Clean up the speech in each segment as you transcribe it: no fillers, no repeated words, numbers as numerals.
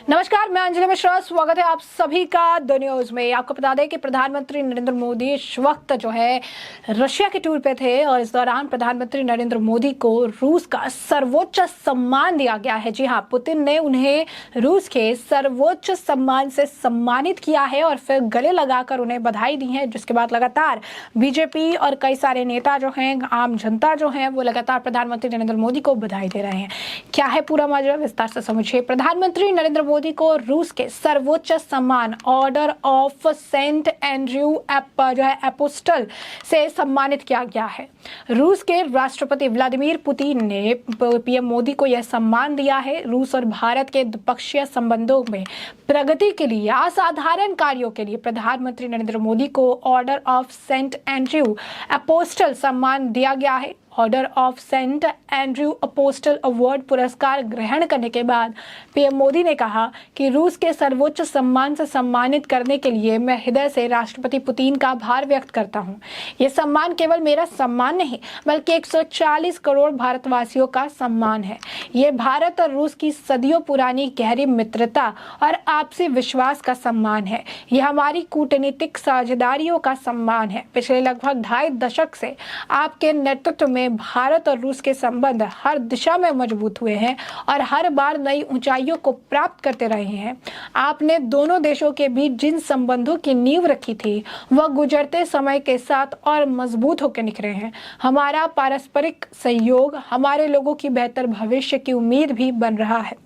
नमस्कार, मैं अंजलि मिश्रा। स्वागत है आप सभी का द न्यूज में। आपको बता दें कि प्रधानमंत्री नरेंद्र मोदी इस वक्त जो है रशिया के टूर पे थे और इस दौरान प्रधानमंत्री नरेंद्र मोदी को रूस का सर्वोच्च सम्मान दिया गया है। जी हां, पुतिन ने उन्हें रूस के सर्वोच्च सम्मान से सम्मानित किया है और फिर गले लगाकर उन्हें बधाई दी है, जिसके बाद लगातार बीजेपी और कई सारे नेता जो हैं, आम जनता जो है, वो लगातार प्रधानमंत्री नरेंद्र मोदी को बधाई दे रहे हैं। क्या है पूरा माजरा, विस्तार से समझिए। प्रधानमंत्री नरेंद्र मोदी को रूस के सर्वोच्च सम्मान ऑर्डर ऑफ सेंट एंड्रयू जो है एपोस्टल से सम्मानित किया गया है। रूस के राष्ट्रपति व्लादिमीर पुतिन ने पीएम मोदी को यह सम्मान दिया है। रूस और भारत के द्विपक्षीय संबंधों में प्रगति के लिए असाधारण कार्यों के लिए प्रधानमंत्री नरेंद्र मोदी को order of saint Andrew apostle सम्मान दिया गया है। Order of saint Andrew apostle award पुरस्कार ग्रहण करने के बाद पीएम मोदी ने कहा कि रूस के सर्वोच्च सम्मान से सम्मानित करने के लिए मैं हृदय से राष्ट्रपति पुतिन का आभार व्यक्त करता हूं। यह सम्मान केवल मेरा सम्मान नहीं, बल्कि 140 करोड़ भारतवासियों का सम्मान है। यह भारत और रूस की सदियों पुरानी गहरी मित्रता और आपसी विश्वास का सम्मान है। यह हमारी कूटनीतिक साझेदारियों का सम्मान है। पिछले लगभग 2.5 दशक से आपके नेतृत्व में भारत और रूस के संबंध हर दिशा में मजबूत हुए हैं और हर बार नई ऊंचाइयों को प्राप्त करते रहे हैं। आपने दोनों देशों के बीच जिन संबंधों की नींव रखी थी, वह गुजरते समय के साथ और मजबूत होकर निखरे हैं। हमारा पारस्परिक सहयोग हमारे लोगों की बेहतर भविष्य की उम्मीद भी बन रहा है।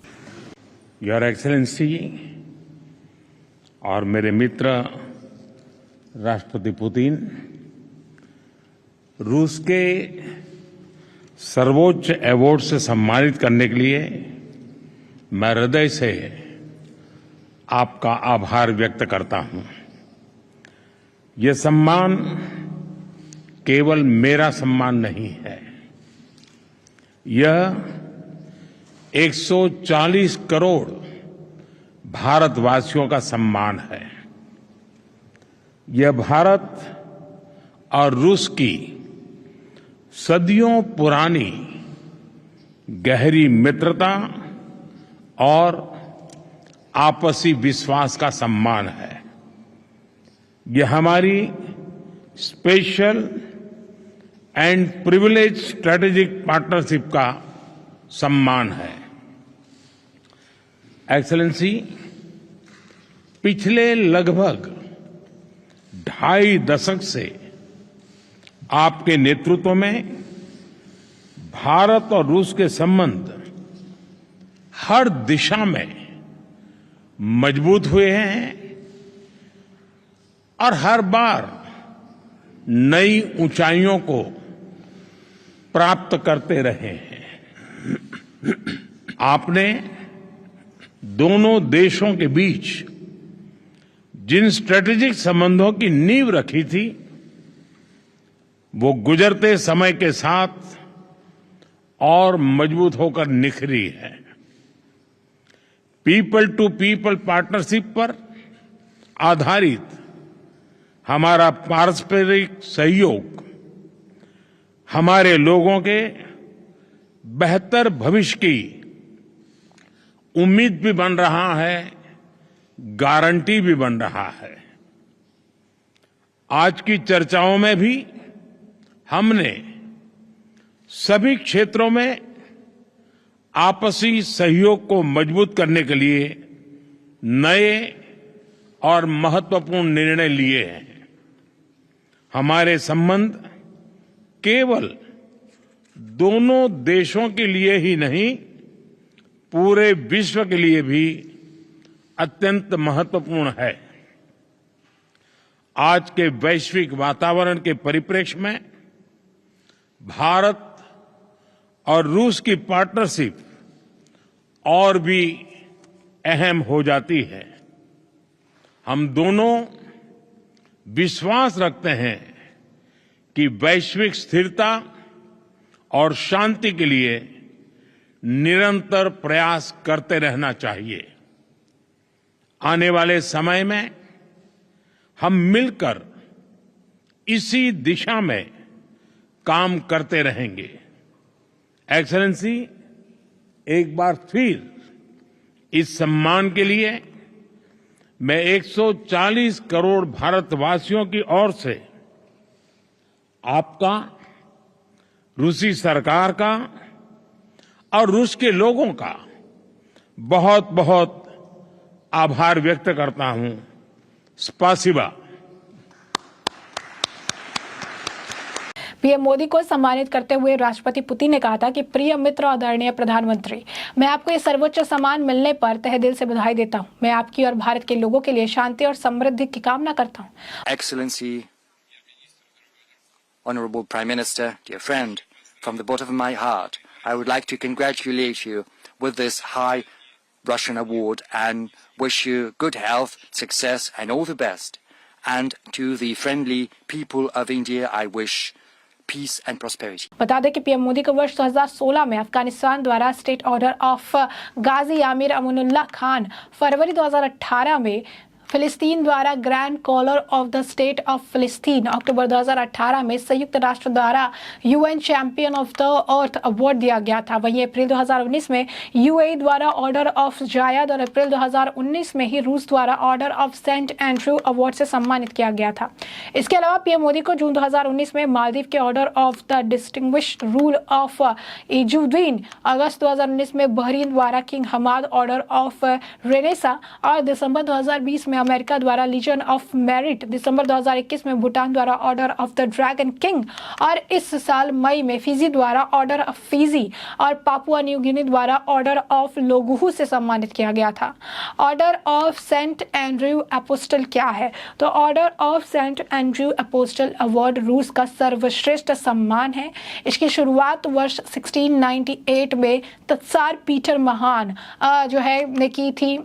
योर एक्सेलेंसी और मेरे मित्र राष्ट्रपति पुतिन, रूस के सर्वोच्च अवार्ड से सम्मानित करने के लिए मैं हृदय से आपका आभार व्यक्त करता हूं। यह सम्मान केवल मेरा सम्मान नहीं है, यह 140 करोड़ भारतवासियों का सम्मान है। यह भारत और रूस की सदियों पुरानी गहरी मित्रता और आपसी विश्वास का सम्मान है। यह हमारी special and privilege strategic partnership का सम्मान है। एक्सेलेंसी, पिछले लगभग 2.5 दशक से आपके नेतृत्व में भारत और रूस के संबंध हर दिशा में मजबूत हुए हैं और हर बार नई ऊंचाइयों को प्राप्त करते रहे हैं। आपने दोनों देशों के बीच जिन स्ट्रेटेजिक संबंधों की नींव रखी थी, वो गुजरते समय के साथ और मजबूत होकर निखरी है। पीपल टू पीपल पार्टनरशिप पर आधारित हमारा पारस्परिक सहयोग हमारे लोगों के बेहतर भविष्य की उम्मीद भी बन रहा है, गारंटी भी बन रहा है। आज की चर्चाओं में भी हमने सभी क्षेत्रों में आपसी सहयोग को मजबूत करने के लिए नए और महत्वपूर्ण निर्णय लिए हैं। हमारे संबंध केवल दोनों देशों के लिए ही नहीं, पूरे विश्व के लिए भी अत्यंत महत्वपूर्ण है। आज के वैश्विक वातावरण के परिप्रेक्ष्य में भारत और रूस की पार्टनरशिप और भी अहम हो जाती है। हम दोनों विश्वास रखते हैं कि वैश्विक स्थिरता और शांति के लिए निरंतर प्रयास करते रहना चाहिए। आने वाले समय में हम मिलकर इसी दिशा में काम करते रहेंगे। एक्सेलेंसी, एक बार फिर इस सम्मान के लिए मैं 140 करोड़ भारतवासियों की ओर से आपका, रूसी सरकार का और रूस के लोगों का बहुत बहुत आभार व्यक्त करता हूं। स्पासिबा। पीएम मोदी को सम्मानित करते हुए राष्ट्रपति पुतिन ने कहा था कि प्रिय मित्र और आदरणीय प्रधानमंत्री, मैं आपको ये सर्वोच्च सम्मान मिलने पर तहे दिल से बधाई देता हूं। मैं आपकी और भारत के लोगों के लिए शांति और समृद्धि की कामना करता हूं। Excellency, Honorable Prime Minister, dear friend, from the bottom of my heart, I would like to congratulate you with this high Russian award and wish you good health, success and all the best. And to the friendly people of India, I wish peace and prosperity. बता दें कि PM Modi को वर्ष 2016 में अफगानिस्तान द्वारा state order of Ghazi Amir Amanullah Khan, फरवरी 2018 में फिलिस्तीन द्वारा grand collar of the state of फिलिस्तीन, अक्टूबर 2018 में संयुक्त राष्ट्र द्वारा UN champion of the earth award दिया गया था। वहीं अप्रैल 2019 में यूएई द्वारा ऑर्डर ऑफ जायद और अप्रैल 2019 में ही रूस द्वारा order of saint Andrew award से सम्मानित किया गया था। इसके अलावा पीएम मोदी को जून 2019 में मालदीव के order of the distinguished rule of Izzuddin, अगस्त 2019 में बहरीन द्वारा king Hamad order of renaissance और दिसंबर 2020 में अमेरिका द्वारा लीजन ऑफ मेरिट, दिसंबर 2021 में भूटान द्वारा order of the dragon king और इस साल मई में फिजी द्वारा ऑर्डर ऑफ फिजी और पापुआ न्यू गिनी द्वारा ऑर्डर ऑफ लोगुहू से सम्मानित किया गया था। Order of saint Andrew apostle क्या है? तो order of saint Andrew apostle award रूस का सर्वश्रेष्ठ सम्मान है। इसकी शुरुआत वर्ष 1698 में तत्सार पीटर महान जो है ने की थी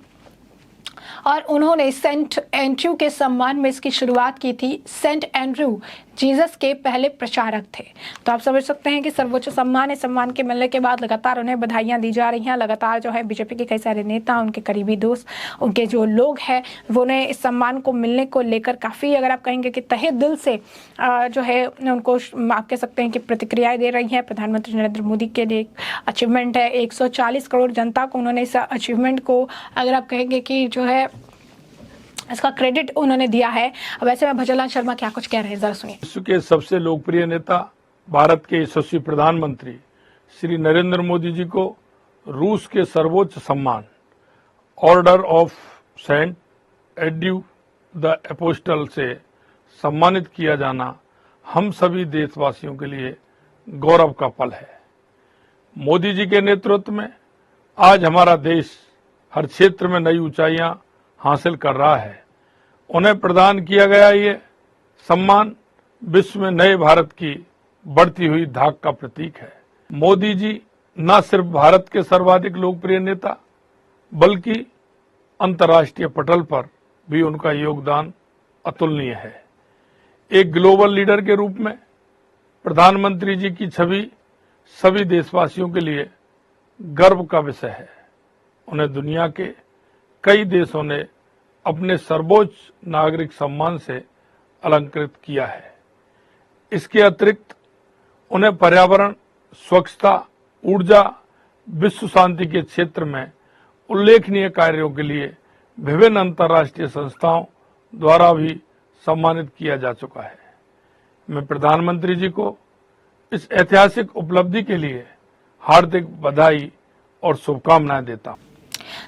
और उन्होंने सेंट एंड्रयू के सम्मान में इसकी शुरुआत की थी। सेंट एंड्रयू जीसस के पहले प्रचारक थे। तो आप समझ सकते हैं कि सर्वोच्च सम्मान है। सम्मान के मिलने के बाद लगातार उन्हें बधाइयां दी जा रही हैं। लगातार जो है बीजेपी के कई सारे नेता, उनके करीबी दोस्त, उनके जो लोग हैं वो उन्हें इस सम्मान को मिलने को लेकर काफ़ी, अगर आप कहेंगे कि तहे दिल से जो है उनको आप कह सकते हैं कि प्रतिक्रियाएं दे रही हैं। प्रधानमंत्री नरेंद्र मोदी के लिए अचीवमेंट है। 140 करोड़ जनता को उन्होंने इस अचीवमेंट को, अगर आप कहेंगे कि जो है इसका क्रेडिट उन्होंने दिया है। वैसे में भजनलाल शर्मा क्या कुछ कह रहे हैं, जरा सुनिए। विश्व के सबसे लोकप्रिय नेता, भारत के यशस्वी प्रधानमंत्री श्री नरेंद्र मोदी जी को रूस के सर्वोच्च सम्मान order of saint Andrew the apostle से सम्मानित किया जाना हम सभी देशवासियों के लिए गौरव का पल है। मोदी जी के नेतृत्व में आज हमारा देश हर क्षेत्र में नई ऊंचाइयां हासिल कर रहा है। उन्हें प्रदान किया गया ये सम्मान विश्व में नए भारत की बढ़ती हुई धाक का प्रतीक है। मोदी जी न सिर्फ भारत के सर्वाधिक लोकप्रिय नेता, बल्कि अंतर्राष्ट्रीय पटल पर भी उनका योगदान अतुलनीय है। एक ग्लोबल लीडर के रूप में प्रधानमंत्री जी की छवि सभी देशवासियों के लिए गर्व का विषय है। उन्हें दुनिया के कई देशों ने अपने सर्वोच्च नागरिक सम्मान से अलंकृत किया है। इसके अतिरिक्त उन्हें पर्यावरण, स्वच्छता, ऊर्जा, विश्व शांति के क्षेत्र में उल्लेखनीय कार्यों के लिए विभिन्न अंतर्राष्ट्रीय संस्थाओं द्वारा भी सम्मानित किया जा चुका है। मैं प्रधानमंत्री जी को इस ऐतिहासिक उपलब्धि के लिए हार्दिक बधाई और शुभकामनाएं देता हूं।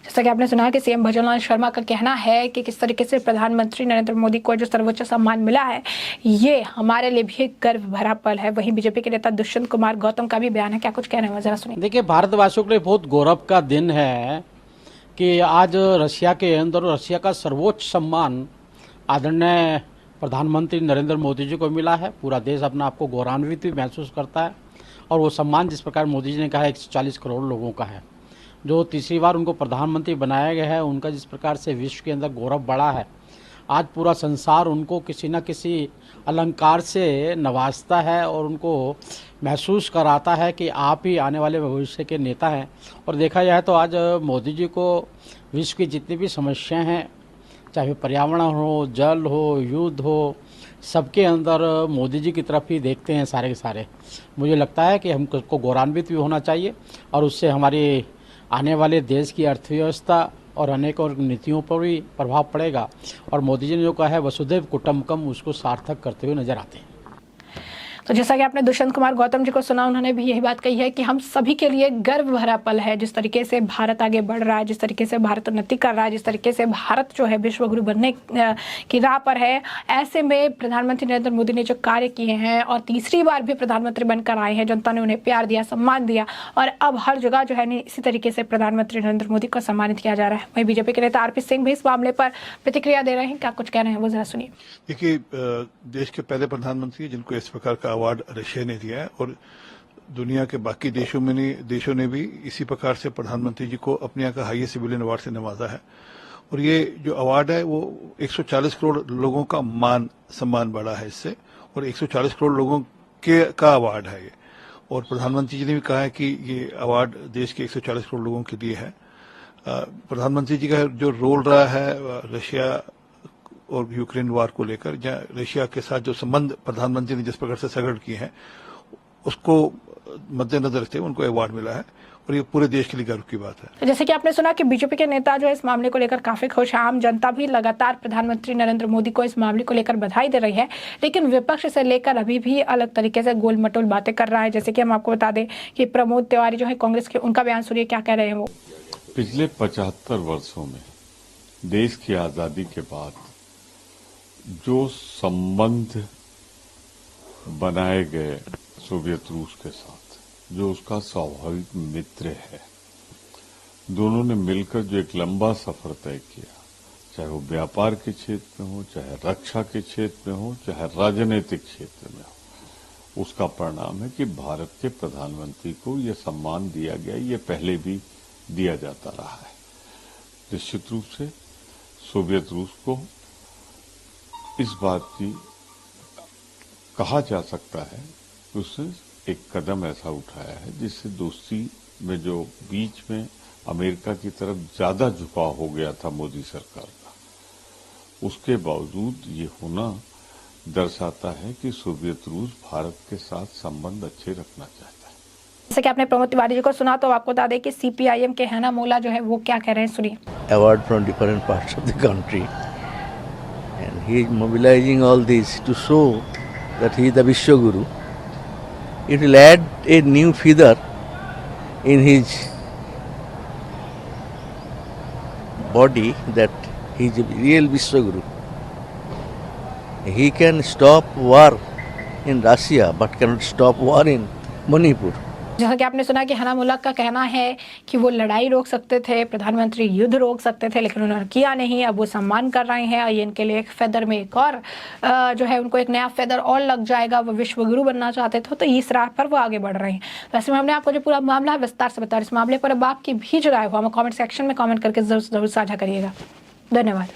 जैसा कि आपने सुना कि सीएम भजनलाल शर्मा का कहना है कि किस तरीके से प्रधानमंत्री नरेंद्र मोदी को जो सर्वोच्च सम्मान मिला है, ये हमारे लिए भी एक गर्व भरा पल है। वहीं बीजेपी के नेता दुष्यंत कुमार गौतम का भी बयान है, क्या कुछ कह रहे हैं, जरा सुनिए। देखिए, भारतवासियों के लिए बहुत गौरव का दिन है कि आज रशिया के अंदर रशिया का सर्वोच्च सम्मान आदरणीय प्रधानमंत्री नरेंद्र मोदी जी को मिला है। पूरा देश अपना आपको गौरवान्वित भी महसूस करता है और वो सम्मान जिस प्रकार मोदी जी ने कहा 140 करोड़ लोगों का है, जो तीसरी बार उनको प्रधानमंत्री बनाया गया है। उनका जिस प्रकार से विश्व के अंदर गौरव बढ़ा है, आज पूरा संसार उनको किसी न किसी अलंकार से नवाजता है और उनको महसूस कराता है कि आप ही आने वाले भविष्य के नेता हैं। और देखा जाए तो आज मोदी जी को विश्व की जितनी भी समस्याएं हैं, चाहे पर्यावरण हो, जल हो, युद्ध हो, सबके अंदर मोदी जी की तरफ ही देखते हैं सारे के सारे। मुझे लगता है कि हमको गौरवान्वित भी होना चाहिए और उससे हमारी आने वाले देश की अर्थव्यवस्था और अनेक और नीतियों पर भी प्रभाव पड़ेगा। और मोदी जी ने जो कहा है वसुधैव कुटुंबकम, उसको सार्थक करते हुए नजर आते हैं। तो जैसा कि आपने दुष्यंत कुमार गौतम जी को सुना, उन्होंने भी यही बात कही है कि हम सभी के लिए गर्व भरा पल है जिस तरीके से भारत आगे बढ़ रहा है, जिस तरीके से भारत उन्नति कर रहा है, जिस तरीके से भारत जो है विश्व गुरु बनने की राह पर है। ऐसे में प्रधानमंत्री नरेंद्र मोदी ने जो कार्य किए हैं और तीसरी बार भी प्रधानमंत्री बनकर आए हैं, जनता ने उन्हें प्यार दिया, सम्मान दिया और अब हर जगह जो है इसी तरीके से प्रधानमंत्री नरेंद्र मोदी को सम्मानित किया जा रहा है। वहीं बीजेपी के नेता आरपी सिंह भी इस मामले पर प्रतिक्रिया दे रहे हैं। क्या कुछ कह रहे हैं वो जरा सुनिए। देखिए, देश के पहले प्रधानमंत्री जिनको इस प्रकार का अवार्ड रशिया ने दिया है और दुनिया के बाकी देशों ने भी इसी प्रकार से प्रधानमंत्री जी को अपने यहाँ का हाईएस्ट सिविलियन अवार्ड से नवाजा है। और ये जो अवार्ड है वो 140 करोड़ लोगों का मान सम्मान बढ़ा है इससे, और 140 करोड़ लोगों का अवार्ड है ये। और प्रधानमंत्री जी ने भी कहा है कि ये अवार्ड देश के 140 करोड़ लोगों के लिए है। प्रधानमंत्री जी का जो रोल रहा है रशिया और यूक्रेन वार को लेकर, या रशिया के साथ जो संबंध प्रधानमंत्री ने जिस प्रकार से सगड़ किए हैं उसको मद्देनजर रखते हुए उनको अवार्ड मिला है और ये पूरे देश के लिए गर्व की बात है। जैसे कि आपने सुना कि बीजेपी के नेता जो है इस मामले को लेकर काफी खुश है। आम जनता भी लगातार प्रधानमंत्री नरेंद्र मोदी को इस मामले को लेकर बधाई दे रही है, लेकिन विपक्ष से लेकर अभी भी अलग तरीके से गोल मटोल बातें कर रहा है। जैसे कि हम आपको बता दें कि प्रमोद तिवारी जो है कांग्रेस के, उनका बयान सुनिए क्या कह रहे हैं वो। पिछले 75 वर्षों में देश की आजादी के बाद जो संबंध बनाए गए सोवियत रूस के साथ, जो उसका स्वाभाविक मित्र है, दोनों ने मिलकर जो एक लंबा सफर तय किया, चाहे वो व्यापार के क्षेत्र में हो, चाहे रक्षा के क्षेत्र में हो, चाहे राजनीतिक क्षेत्र में हो, उसका परिणाम है कि भारत के प्रधानमंत्री को ये सम्मान दिया गया। ये पहले भी दिया जाता रहा है। निश्चित रूप से सोवियत रूस को इस बात की कहा जा सकता है कि उसने एक कदम ऐसा उठाया है जिससे दोस्ती में जो बीच में अमेरिका की तरफ ज्यादा झुकाव हो गया था मोदी सरकार का, उसके बावजूद ये होना दर्शाता है कि सोवियत रूस भारत के साथ संबंध अच्छे रखना चाहता है। जैसे कि आपने प्रमोद तिवारी जी को सुना, तो आपको बता दें कि सीपीआईएम के हैना मोला जो है वो क्या कह रहे हैं, सुनिए। Award from different parts of the country and he is mobilizing all this to show that he is the Vishwaguru. It will add a new feather in his body that he is a real Vishwaguru. He can stop war in Russia but cannot stop war in Manipur. जैसा कि आपने सुना कि हना मुल्क का कहना है कि वो लड़ाई रोक सकते थे, प्रधानमंत्री युद्ध रोक सकते थे, लेकिन उन्होंने किया नहीं। अब वो सम्मान कर रहे हैं और ये इनके लिए एक फेदर में एक और जो है उनको एक नया फेदर और लग जाएगा। वो विश्व गुरु बनना चाहते थे, तो इस राह पर वो आगे बढ़ रहे हैं। वैसे में हमने आपको जो पूरा मामला है विस्तार से बताया। इस मामले पर अब आपकी भी जो राय हो हमें कॉमेंट सेक्शन में कॉमेंट करके जरूर साझा करिएगा। धन्यवाद।